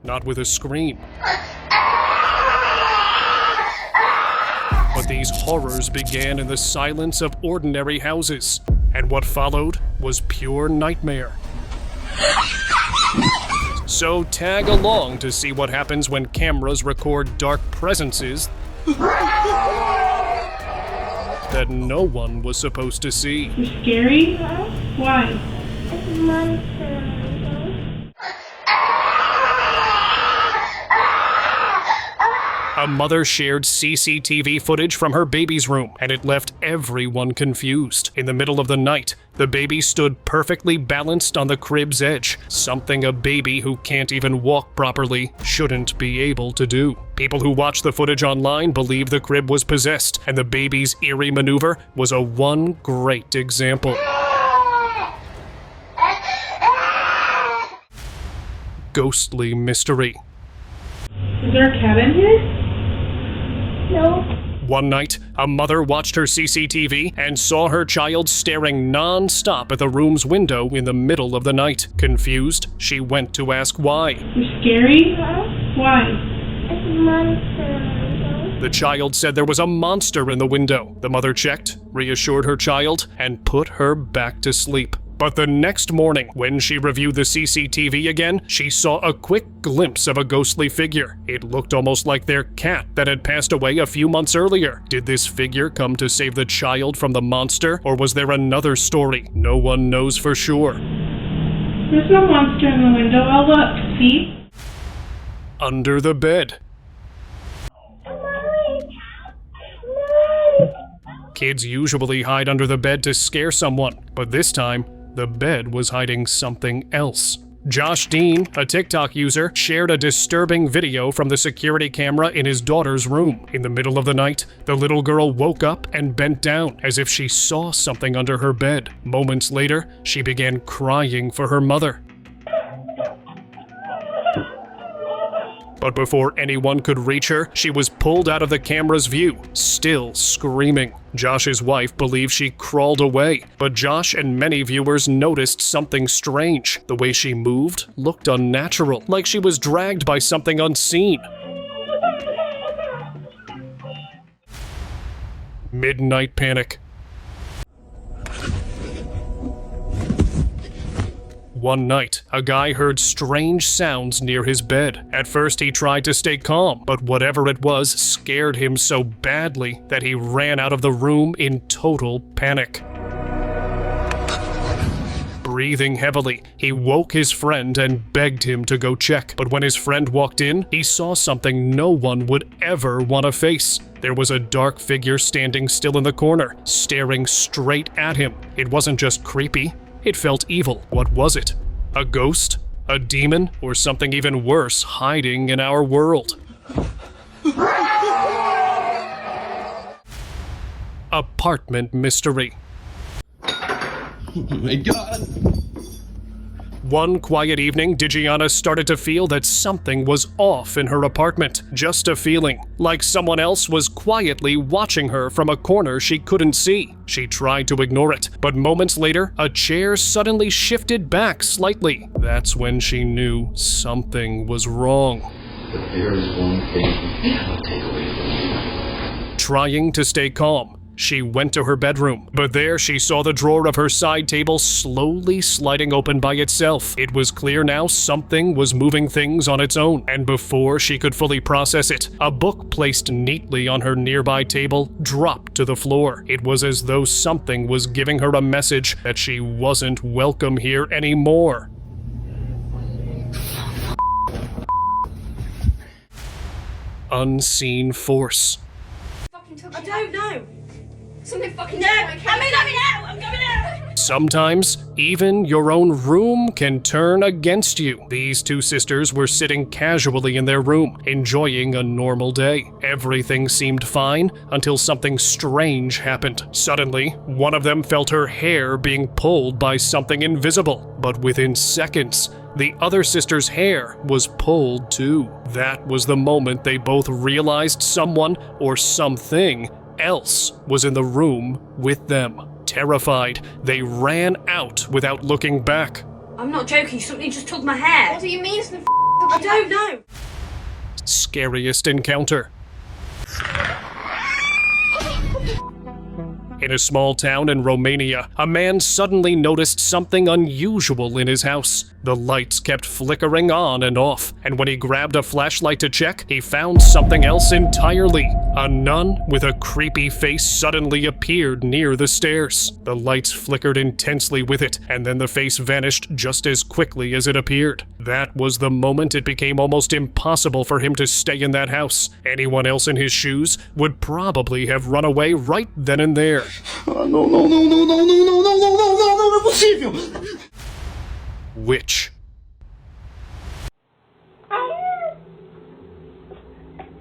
not with a scream. But these horrors began in the silence of ordinary houses, and what followed was pure nightmare. So tag along to see what happens when cameras record dark presences that no one was supposed to see. You're scary? Why? It's a monster. A mother shared CCTV footage from her baby's room, and it left everyone confused. In the middle of the night, the baby stood perfectly balanced on the crib's edge, something a baby who can't even walk properly shouldn't be able to do. People who watched the footage online believe the crib was possessed, and the baby's eerie maneuver was a one great example. Ghostly mystery. Is there a cat in here? No. One night, a mother watched her CCTV and saw her child staring non-stop at the room's window in the middle of the night. Confused, she went to ask why. You're scary? Why? It's a monster. The child said there was a monster in the window. The mother checked, reassured her child, and put her back to sleep. But the next morning, when she reviewed the CCTV again, she saw a quick glimpse of a ghostly figure. It looked almost like their cat that had passed away a few months earlier. Did this figure come to save the child from the monster, or was there another story? No one knows for sure. There's no monster in the window. I'll look. See? Under the bed. Kids usually hide under the bed to scare someone, but this time, the bed was hiding something else. Josh Dean, a TikTok user, shared a disturbing video from the security camera in his daughter's room. In the middle of the night, the little girl woke up and bent down as if she saw something under her bed. Moments later, she began crying for her mother. But before anyone could reach her, she was pulled out of the camera's view, still screaming. Josh's wife believes she crawled away, but Josh and many viewers noticed something strange. The way she moved looked unnatural, like she was dragged by something unseen. Midnight panic. One night, a guy heard strange sounds near his bed. At first, he tried to stay calm, but whatever it was scared him so badly that he ran out of the room in total panic. Breathing heavily, he woke his friend and begged him to go check. But when his friend walked in, he saw something no one would ever want to face. There was a dark figure standing still in the corner, staring straight at him. It wasn't just creepy. It felt evil. What was it? A ghost? A demon? Or something even worse hiding in our world? Apartment mystery. Oh my God. One quiet evening, Digiana started to feel that something was off in her apartment. Just a feeling, like someone else was quietly watching her from a corner she couldn't see. She tried to ignore it, but moments later, a chair suddenly shifted back slightly. That's when she knew something was wrong. But there is one thing we cannot take away from you. Trying to stay calm, she went to her bedroom, but there she saw the drawer of her side table slowly sliding open by itself. It was clear now something was moving things on its own, and before she could fully process it, a book placed neatly on her nearby table dropped to the floor. It was as though something was giving her a message that she wasn't welcome here anymore. Unseen force. I don't know. Something fucking No, I'm coming out. Sometimes, even your own room can turn against you. These two sisters were sitting casually in their room, enjoying a normal day. Everything seemed fine until something strange happened. Suddenly, one of them felt her hair being pulled by something invisible. But within seconds, the other sister's hair was pulled too. That was the moment they both realized someone or something else was in the room with them. Terrified, they ran out without looking back. I'm not joking, something just took my hair. What do you mean? It's the I don't know. Scariest encounter. In a small town in Romania, a man suddenly noticed something unusual in his house. The lights kept flickering on and off, and when he grabbed a flashlight to check, he found something else entirely. A nun with a creepy face suddenly appeared near the stairs. The lights flickered intensely with it, and then the face vanished just as quickly as it appeared. That was the moment it became almost impossible for him to stay in that house. Anyone else in his shoes would probably have run away right then and there. Witch.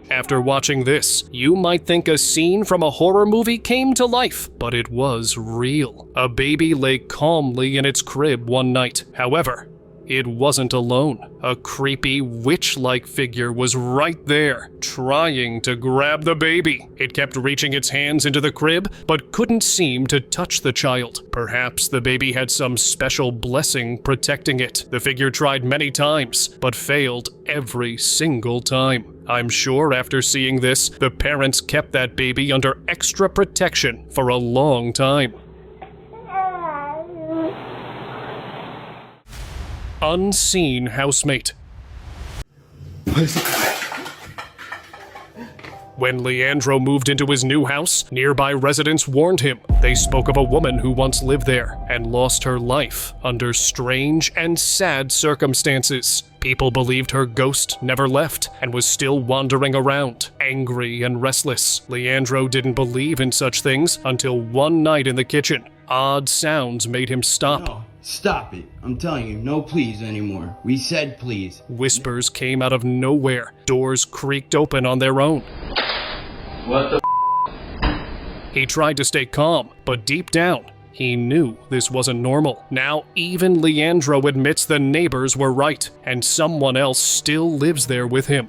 After watching this, you might think a scene from a horror movie came to life, but it was real. A baby lay calmly in its crib one night. However, it wasn't alone. A creepy witch-like figure was right there, trying to grab the baby. It kept reaching its hands into the crib, but couldn't seem to touch the child. Perhaps the baby had some special blessing protecting it. The figure tried many times, but failed every single time. I'm sure after seeing this, the parents kept that baby under extra protection for a long time. Unseen housemate. When Leandro moved into his new house, nearby residents warned him. They spoke of a woman who once lived there and lost her life under strange and sad circumstances. People believed her ghost never left and was still wandering around, angry and restless. Leandro didn't believe in such things until one night in the kitchen. Odd sounds made him stop. No, stop it. I'm telling you, no please anymore. We said please. Whispers came out of nowhere. Doors creaked open on their own. What the He tried to stay calm, but deep down, he knew this wasn't normal. Now, even Leandro admits the neighbors were right, and someone else still lives there with him.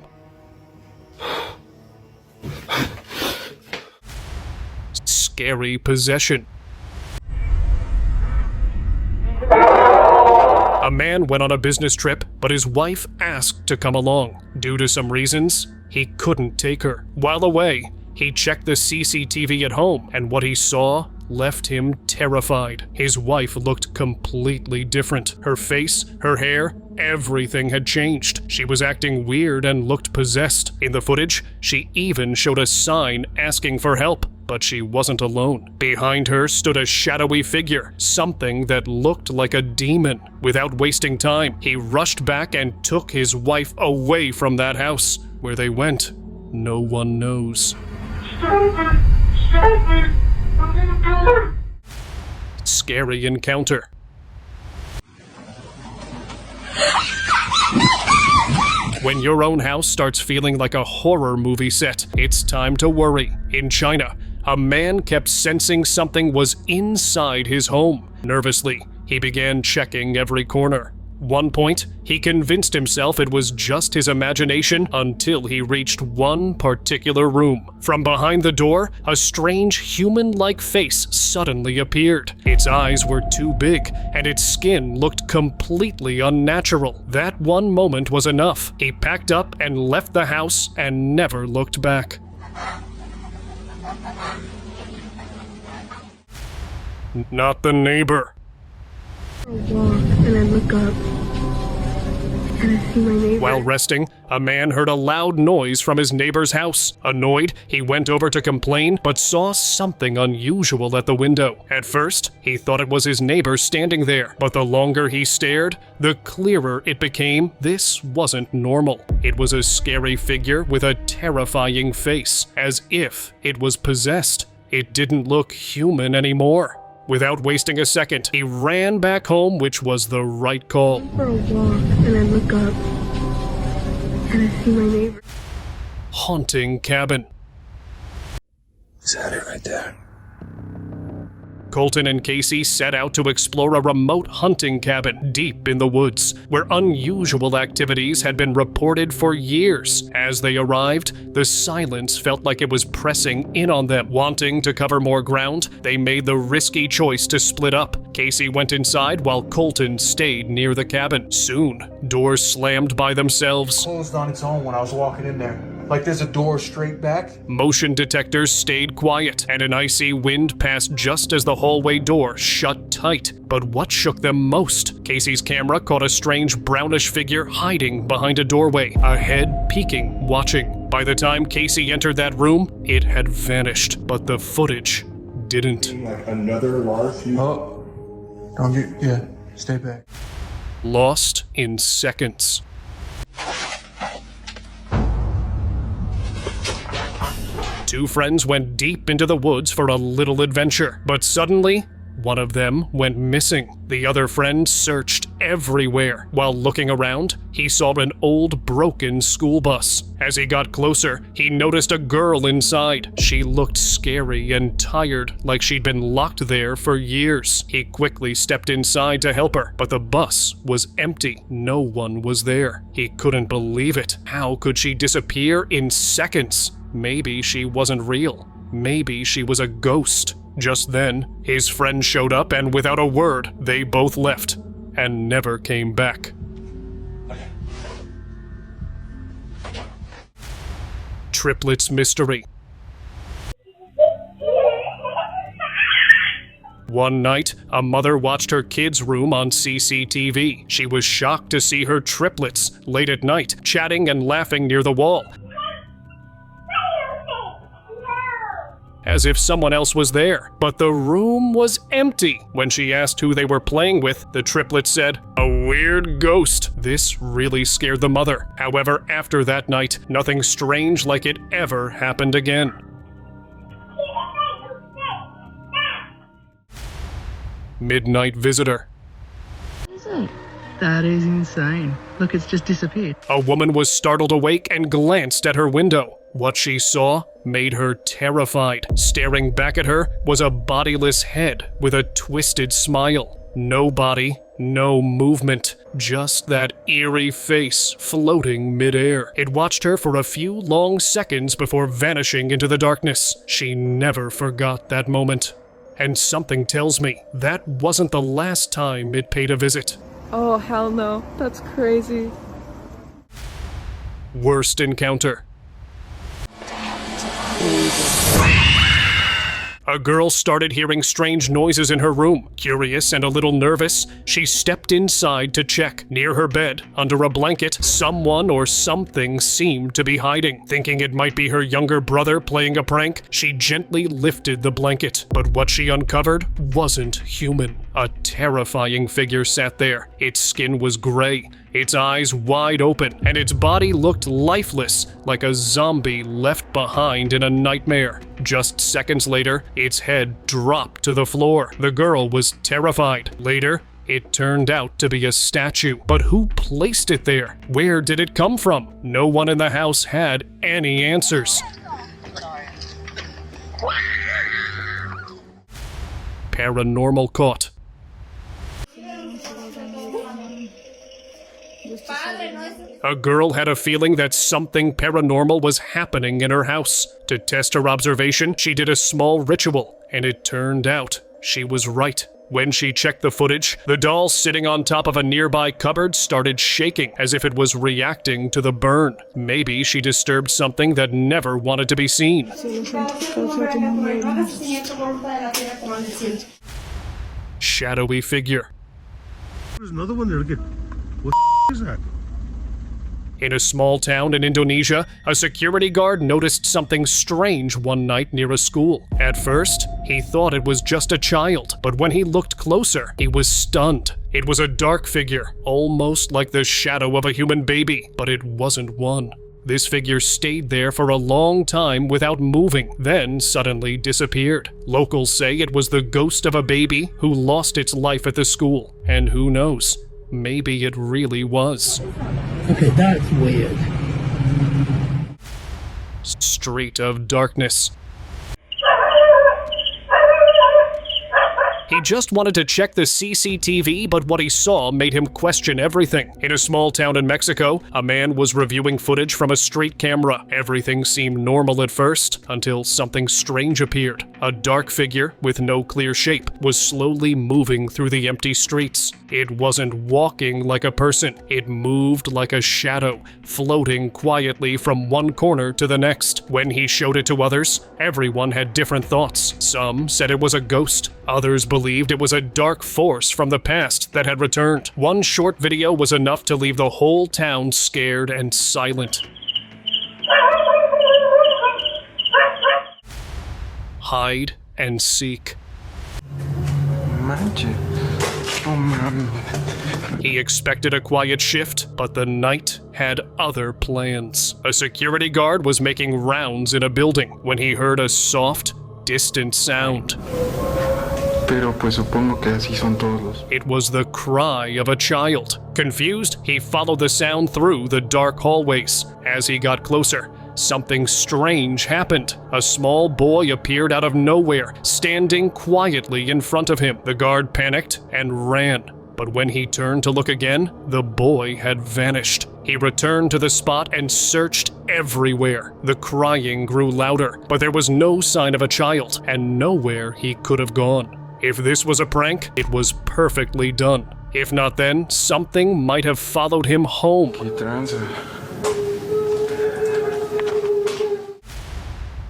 Scary possession. A man went on a business trip, but his wife asked to come along. Due to some reasons, he couldn't take her. While away, he checked the CCTV at home, and what he saw left him terrified. His wife looked completely different. Her face, her hair, everything had changed. She was acting weird and looked possessed. In the footage, she even showed a sign asking for help, but she wasn't alone. Behind her stood a shadowy figure, something that looked like a demon. Without wasting time, he rushed back and took his wife away from that house. Where they went, no one knows. Scary encounter. When your own house starts feeling like a horror movie set, it's time to worry. In China, a man kept sensing something was inside his home. Nervously, he began checking every corner. One point, he convinced himself it was just his imagination until he reached one particular room. From behind the door, a strange human-like face suddenly appeared. Its eyes were too big, and its skin looked completely unnatural. That one moment was enough. He packed up and left the house and never looked back. Not the neighbor. I walk and I look up and I see my neighbor. While resting, a man heard a loud noise from his neighbor's house. Annoyed, he went over to complain, but saw something unusual at the window. At first, he thought it was his neighbor standing there, but the longer he stared, the clearer it became this wasn't normal. It was a scary figure with a terrifying face, as if it was possessed. It didn't look human anymore. Without wasting a second, he ran back home, which was the right call. For a walk and I look up and I see my neighbor. Haunting cabin. Is that it right there? Colton and Casey set out to explore a remote hunting cabin deep in the woods, where unusual activities had been reported for years. As they arrived, the silence felt like it was pressing in on them. Wanting to cover more ground, they made the risky choice to split up. Casey went inside while Colton stayed near the cabin. Soon, doors slammed by themselves. Closed on its own when I was walking in there. Like there's a door straight back. Motion detectors stayed quiet, and an icy wind passed just as the hallway door shut tight. But what shook them most? Casey's camera caught a strange brownish figure hiding behind a doorway, a head peeking, watching. By the time Casey entered that room, it had vanished, but the footage didn't. Like another large. Oh, don't get, yeah, stay back. Lost in seconds. Two friends went deep into the woods for a little adventure, but suddenly, one of them went missing. The other friend searched everywhere. While looking around, he saw an old broken school bus. As he got closer, he noticed a girl inside. She looked scary and tired, like she'd been locked there for years. He quickly stepped inside to help her, but the bus was empty. No one was there. He couldn't believe it. How could she disappear in seconds? Maybe she wasn't real. Maybe she was a ghost. Just then, his friend showed up, and without a word, they both left and never came back. Triplets mystery. One night, a mother watched her kid's room on CCTV. She was shocked to see her triplets late at night, chatting and laughing near the wall, as if someone else was there. But the room was empty. When she asked who they were playing with, the triplets said, "A weird ghost." This really scared the mother. However, after that night, nothing strange like it ever happened again. Midnight visitor. What is it? That is insane. Look, it's just disappeared. A woman was startled awake and glanced at her window. What she saw made her terrified. Staring back at her was a bodiless head with a twisted smile. No body, no movement, just that eerie face floating midair. It watched her for a few long seconds before vanishing into the darkness. She never forgot that moment. And something tells me that wasn't the last time it paid a visit. Oh, hell no. That's crazy. Worst encounter. A girl started hearing strange noises in her room. Curious and a little nervous, she stepped inside to check. Near her bed, under a blanket, someone or something seemed to be hiding. Thinking it might be her younger brother playing a prank, she gently lifted the blanket. But what she uncovered wasn't human. A terrifying figure sat there. Its skin was gray, its eyes wide open, and its body looked lifeless, like a zombie left behind in a nightmare. Just seconds later, its head dropped to the floor. The girl was terrified. Later, it turned out to be a statue. But who placed it there? Where did it come from? No one in the house had any answers. Paranormal caught. A girl had a feeling that something paranormal was happening in her house. To test her observation, she did a small ritual, and it turned out she was right. When she checked the footage, the doll sitting on top of a nearby cupboard started shaking as if it was reacting to the burn. Maybe she disturbed something that never wanted to be seen. Shadowy figure. There's another one there. Look at what is that? In a small town in Indonesia, a security guard noticed something strange one night near a school. At first, he thought it was just a child, but when he looked closer, he was stunned. It was a dark figure, almost like the shadow of a human baby, but it wasn't one. This figure stayed there for a long time without moving, then suddenly disappeared. Locals say it was the ghost of a baby who lost its life at the school, and who knows? Maybe it really was. Okay, that's weird. Street of Darkness. He just wanted to check the CCTV, but what he saw made him question everything. In a small town in Mexico, a man was reviewing footage from a street camera. Everything seemed normal at first, until something strange appeared. A dark figure with no clear shape was slowly moving through the empty streets. It wasn't walking like a person. It moved like a shadow, floating quietly from one corner to the next. When he showed it to others, everyone had different thoughts. Some said it was a ghost. Others believed it was a dark force from the past that had returned. One short video was enough to leave the whole town scared and silent. Hide and seek. Magic. Oh man. He expected a quiet shift, but the night had other plans. A security guard was making rounds in a building when he heard a soft, distant sound. Pero pues supongo que así son todos. It was the cry of a child. Confused, he followed the sound through the dark hallways. As he got closer, something strange happened. A small boy appeared out of nowhere, standing quietly in front of him. The guard panicked and ran. But when he turned to look again, the boy had vanished. He returned to the spot and searched everywhere. The crying grew louder, but there was no sign of a child, and nowhere he could have gone. If this was a prank, it was perfectly done. If not, then something might have followed him home. Qué tranza.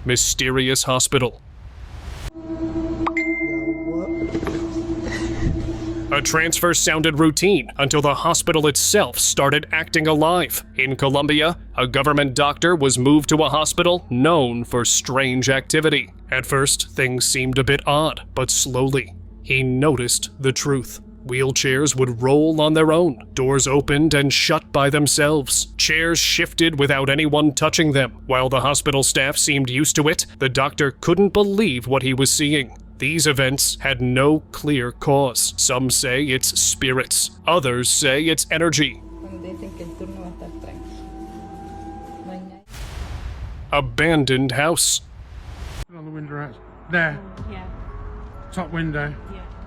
Mysterious hospital. A transfer sounded routine until the hospital itself started acting alive. In Colombia, a government doctor was moved to a hospital known for strange activity. At first, things seemed a bit odd, but slowly, he noticed the truth. Wheelchairs would roll on their own. Doors opened and shut by themselves. Chairs shifted without anyone touching them. While the hospital staff seemed used to it, the doctor couldn't believe what he was seeing. These events had no clear cause. Some say it's spirits. Others say it's energy. Abandoned house. On the window out. There. Yeah. Top window.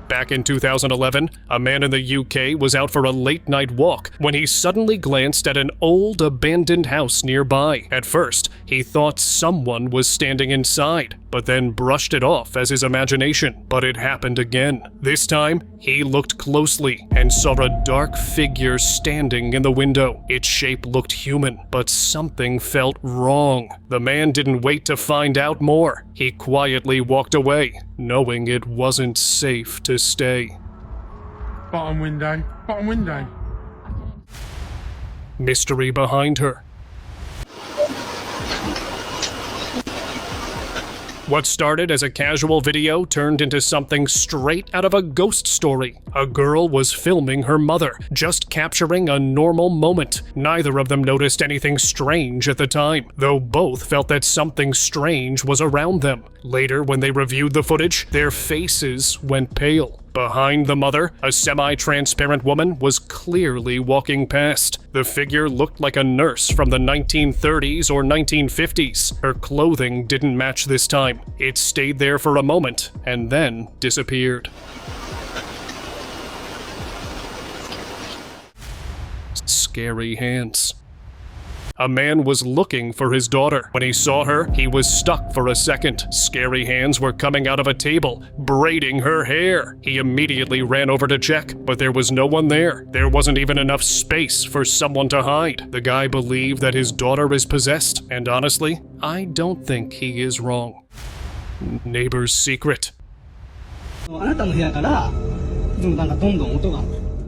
Back in 2011, a man in the UK was out for a late-night walk when he suddenly glanced at an old abandoned house nearby. At first, he thought someone was standing inside, but then brushed it off as his imagination. But it happened again. This time, he looked closely and saw a dark figure standing in the window. Its shape looked human, but something felt wrong. The man didn't wait to find out more. He quietly walked away, knowing it wasn't safe to stay. Bottom window. Bottom window. Mystery behind her. What started as a casual video turned into something straight out of a ghost story. A girl was filming her mother, just capturing a normal moment. Neither of them noticed anything strange at the time, though both felt that something strange was around them. Later, when they reviewed the footage, their faces went pale. Behind the mother, a semi-transparent woman was clearly walking past. The figure looked like a nurse from the 1930s or 1950s. Her clothing didn't match this time. It stayed there for a moment and then disappeared. Scary hands. A man was looking for his daughter. When he saw her, he was stuck for a second. Scary hands were coming out of a table, braiding her hair. He immediately ran over to check, but there was no one there. There wasn't even enough space for someone to hide. The guy believed that his daughter is possessed, and honestly, I don't think he is wrong. Neighbor's secret.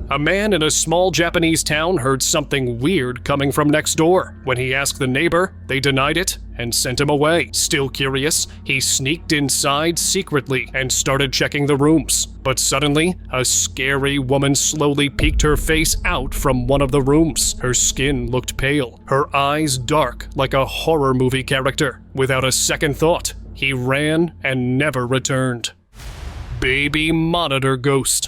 A man in a small Japanese town heard something weird coming from next door. When he asked the neighbor, they denied it and sent him away. Still curious, he sneaked inside secretly and started checking the rooms. But suddenly, a scary woman slowly peeked her face out from one of the rooms. Her skin looked pale, her eyes dark like a horror movie character. Without a second thought, he ran and never returned. Baby monitor ghost.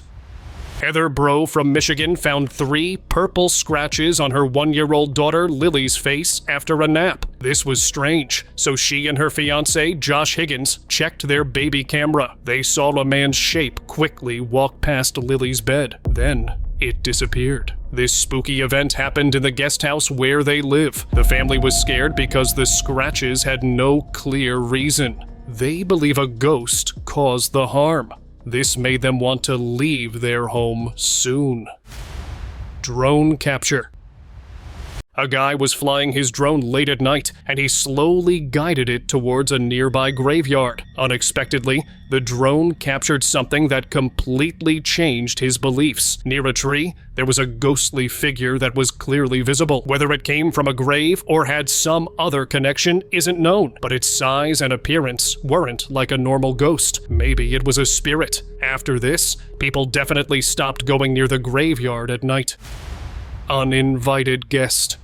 Heather Bro from Michigan found 3 purple scratches on her 1-year-old daughter Lily's face after a nap. This was strange, so she and her fiancé, Josh Higgins, checked their baby camera. They saw a man's shape quickly walk past Lily's bed. Then it disappeared. This spooky event happened in the guest house where they live. The family was scared because the scratches had no clear reason. They believe a ghost caused the harm. This made them want to leave their home soon. Drone capture. A guy was flying his drone late at night, and he slowly guided it towards a nearby graveyard. Unexpectedly, the drone captured something that completely changed his beliefs. Near a tree, there was a ghostly figure that was clearly visible. Whether it came from a grave or had some other connection isn't known, but its size and appearance weren't like a normal ghost. Maybe it was a spirit. After this, people definitely stopped going near the graveyard at night. Uninvited guest.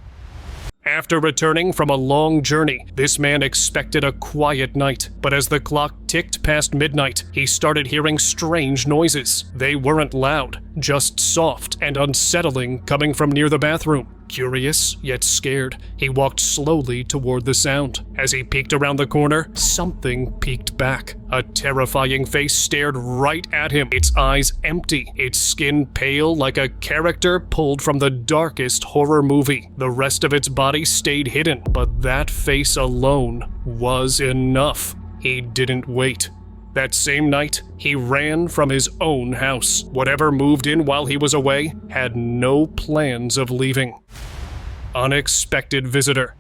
After returning from a long journey, this man expected a quiet night, but as the clock ticked past midnight, he started hearing strange noises. They weren't loud, just soft and unsettling coming from near the bathroom. Curious, yet scared, he walked slowly toward the sound. As he peeked around the corner, something peeked back. A terrifying face stared right at him, its eyes empty, its skin pale like a character pulled from the darkest horror movie. The rest of its body stayed hidden, but that face alone was enough. He didn't wait. That same night, he ran from his own house. Whatever moved in while he was away had no plans of leaving. Unexpected visitor.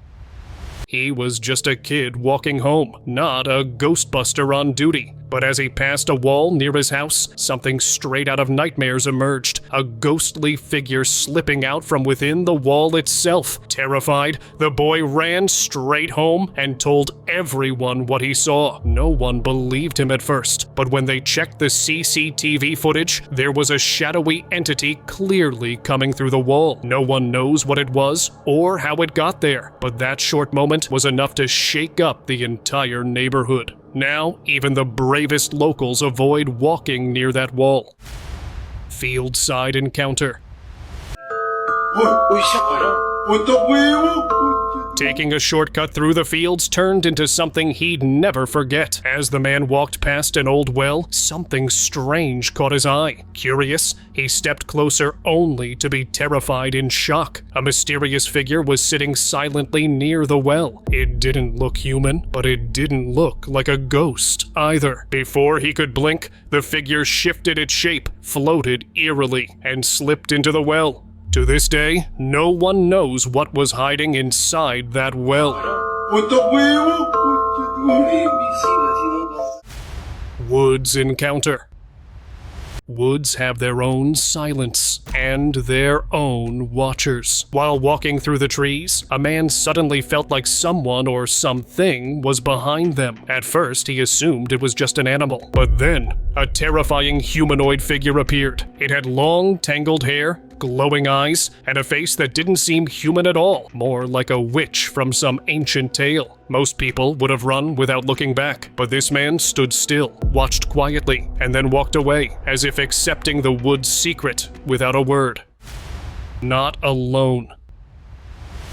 He was just a kid walking home, not a ghostbuster on duty. But as he passed a wall near his house, something straight out of nightmares emerged, a ghostly figure slipping out from within the wall itself. Terrified, the boy ran straight home and told everyone what he saw. No one believed him at first, but when they checked the CCTV footage, there was a shadowy entity clearly coming through the wall. No one knows what it was or how it got there, but that short moment was enough to shake up the entire neighborhood. Now, even the bravest locals avoid walking near that wall. Field-side encounter. Taking a shortcut through the fields turned into something he'd never forget. As the man walked past an old well, something strange caught his eye. Curious, he stepped closer only to be terrified in shock. A mysterious figure was sitting silently near the well. It didn't look human, but it didn't look like a ghost either. Before he could blink, the figure shifted its shape, floated eerily, and slipped into the well. To this day, no one knows what was hiding inside that well. Woods encounter. Woods have their own silence and their own watchers. While walking through the trees, a man suddenly felt like someone or something was behind them. At first, he assumed it was just an animal, but then a terrifying humanoid figure appeared. It had long, tangled hair, glowing eyes, and a face that didn't seem human at all, more like a witch from some ancient tale. Most people would have run without looking back, but this man stood still, watched quietly, and then walked away, as if accepting the wood's secret without a word. Not alone.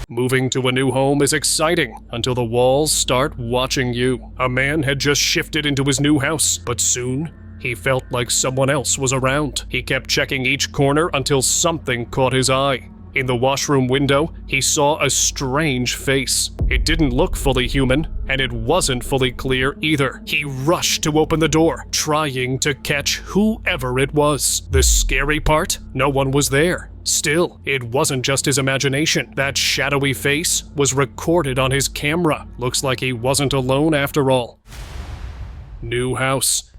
Moving to a new home is exciting until the walls start watching you. A man had just shifted into his new house, but soon he felt like someone else was around. He kept checking each corner until something caught his eye. In the washroom window, he saw a strange face. It didn't look fully human, and it wasn't fully clear either. He rushed to open the door, trying to catch whoever it was. The scary part? No one was there. Still, it wasn't just his imagination. That shadowy face was recorded on his camera. Looks like he wasn't alone after all. New house.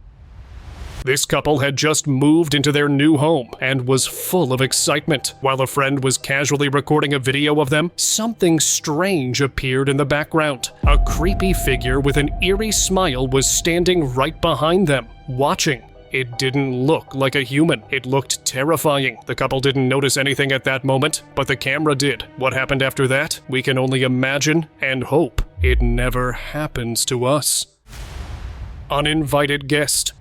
This couple had just moved into their new home and was full of excitement. While a friend was casually recording a video of them, something strange appeared in the background. A creepy figure with an eerie smile was standing right behind them, watching. It didn't look like a human. It looked terrifying. The couple didn't notice anything at that moment, but the camera did. What happened after that? We can only imagine and hope it never happens to us. Uninvited guest.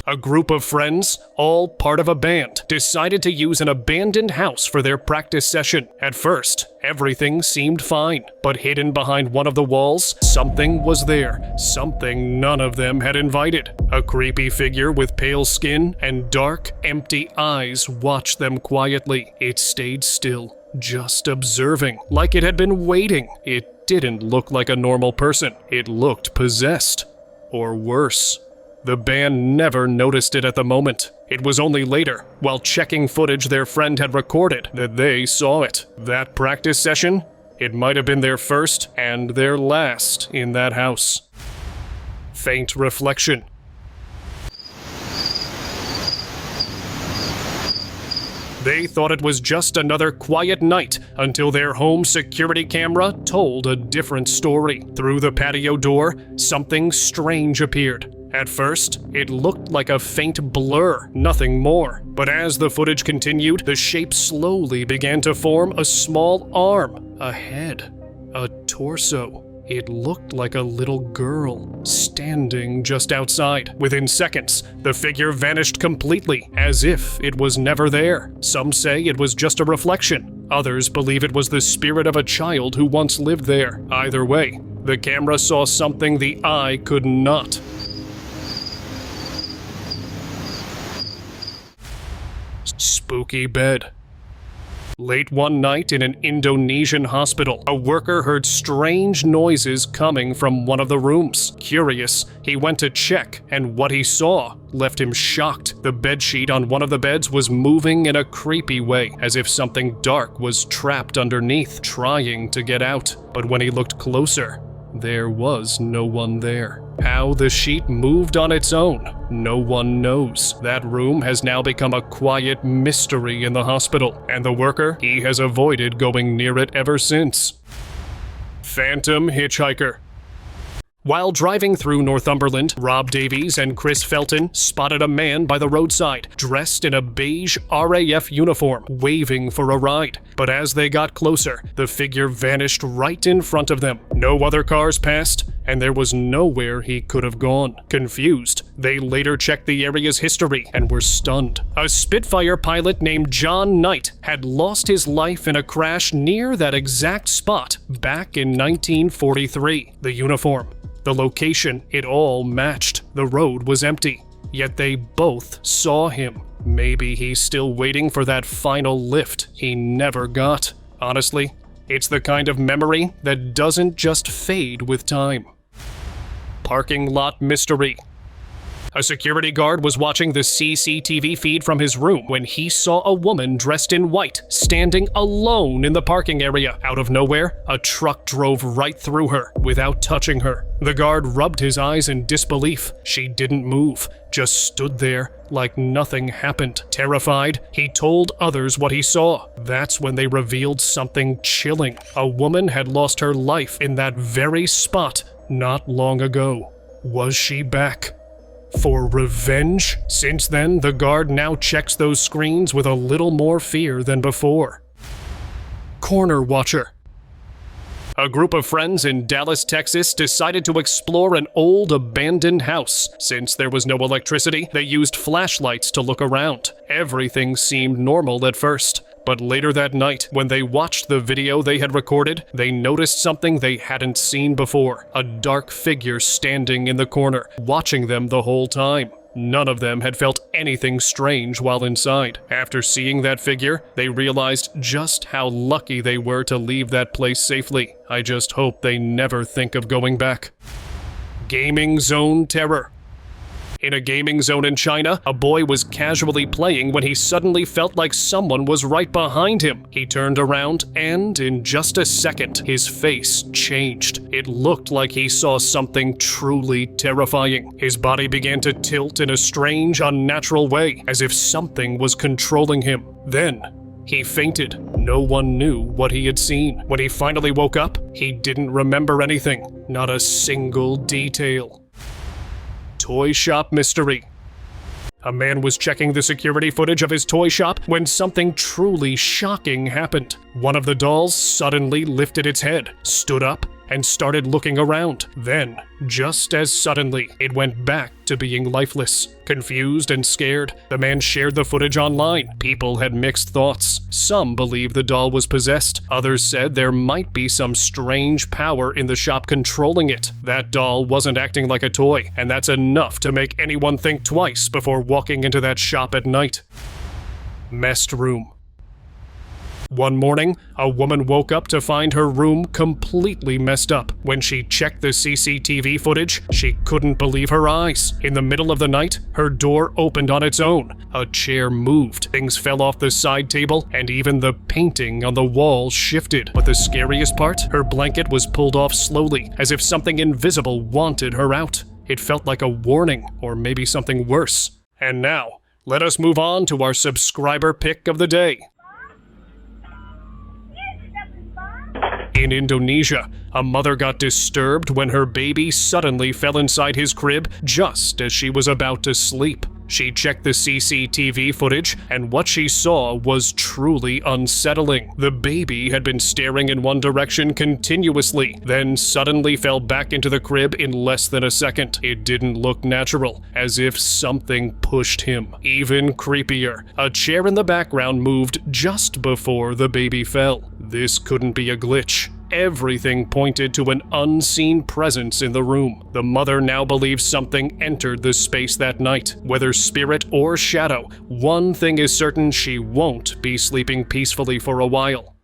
A group of friends, all part of a band, decided to use an abandoned house for their practice session. At first, everything seemed fine, but hidden behind one of the walls, something was there, something none of them had invited. A creepy figure with pale skin and dark, empty eyes watched them quietly. It stayed still, just observing, like it had been waiting. It didn't look like a normal person. It looked possessed, or worse. The band never noticed it at the moment. It was only later, while checking footage their friend had recorded, that they saw it. That practice session? It might have been their first and their last in that house. Faint reflection. They thought it was just another quiet night until their home security camera told a different story. Through the patio door, something strange appeared. At first, it looked like a faint blur, nothing more. But as the footage continued, the shape slowly began to form a small arm, a head, a torso. It looked like a little girl, standing just outside. Within seconds, the figure vanished completely, as if it was never there. Some say it was just a reflection. Others believe it was the spirit of a child who once lived there. Either way, the camera saw something the eye could not. Spooky bed. Late one night in an Indonesian hospital, a worker heard strange noises coming from one of the rooms. Curious, he went to check, and what he saw left him shocked. The bedsheet on one of the beds was moving in a creepy way, as if something dark was trapped underneath, trying to get out. But when he looked closer, there was no one there. How the sheet moved on its own, no one knows. That room has now become a quiet mystery in the hospital, and the worker, he has avoided going near it ever since. Phantom hitchhiker. While driving through Northumberland, Rob Davies and Chris Felton spotted a man by the roadside, dressed in a beige RAF uniform, waving for a ride. But as they got closer, the figure vanished right in front of them. No other cars passed, and there was nowhere he could have gone. Confused, they later checked the area's history and were stunned. A Spitfire pilot named John Knight had lost his life in a crash near that exact spot back in 1943. The uniform, the location, it all matched. The road was empty, yet they both saw him. Maybe he's still waiting for that final lift he never got. Honestly, it's the kind of memory that doesn't just fade with time. Parking lot mystery. A security guard was watching the CCTV feed from his room when he saw a woman dressed in white standing alone in the parking area. Out of nowhere, a truck drove right through her without touching her. The guard rubbed his eyes in disbelief. She didn't move, just stood there like nothing happened. Terrified, he told others what he saw. That's when they revealed something chilling. A woman had lost her life in that very spot not long ago. Was she back for revenge? Since then, the guard now checks those screens with a little more fear than before. Corner watcher. A group of friends in Dallas, Texas decided to explore an old abandoned house. Since there was no electricity, they used flashlights to look around. Everything seemed normal at first. But later that night, when they watched the video they had recorded, they noticed something they hadn't seen before. A dark figure standing in the corner, watching them the whole time. None of them had felt anything strange while inside. After seeing that figure, they realized just how lucky they were to leave that place safely. I just hope they never think of going back. Gaming zone terror. In a gaming zone in China, a boy was casually playing when he suddenly felt like someone was right behind him. He turned around and, in just a second, his face changed. It looked like he saw something truly terrifying. His body began to tilt in a strange, unnatural way, as if something was controlling him. Then, he fainted. No one knew what he had seen. When he finally woke up, he didn't remember anything, not a single detail. Toy shop mystery. A man was checking the security footage of his toy shop when something truly shocking happened. One of the dolls suddenly lifted its head, stood up, and started looking around. Then, just as suddenly, it went back to being lifeless. Confused and scared, the man shared the footage online. People had mixed thoughts. Some believed the doll was possessed. Others said there might be some strange power in the shop controlling it. That doll wasn't acting like a toy, and that's enough to make anyone think twice before walking into that shop at night. Messed room. One morning, a woman woke up to find her room completely messed up. When she checked the CCTV footage, she couldn't believe her eyes. In the middle of the night, her door opened on its own. A chair moved, things fell off the side table, and even the painting on the wall shifted. But the scariest part? Her blanket was pulled off slowly, as if something invisible wanted her out. It felt like a warning, or maybe something worse. And now, let us move on to our subscriber pick of the day. In Indonesia, a mother got disturbed when her baby suddenly fell inside his crib just as she was about to sleep. She checked the CCTV footage, and what she saw was truly unsettling. The baby had been staring in one direction continuously, then suddenly fell back into the crib in less than a second. It didn't look natural, as if something pushed him. Even creepier, a chair in the background moved just before the baby fell. This couldn't be a glitch. Everything pointed to an unseen presence in the room. The mother now believes something entered the space that night. Whether spirit or shadow, one thing is certain: she won't be sleeping peacefully for a while.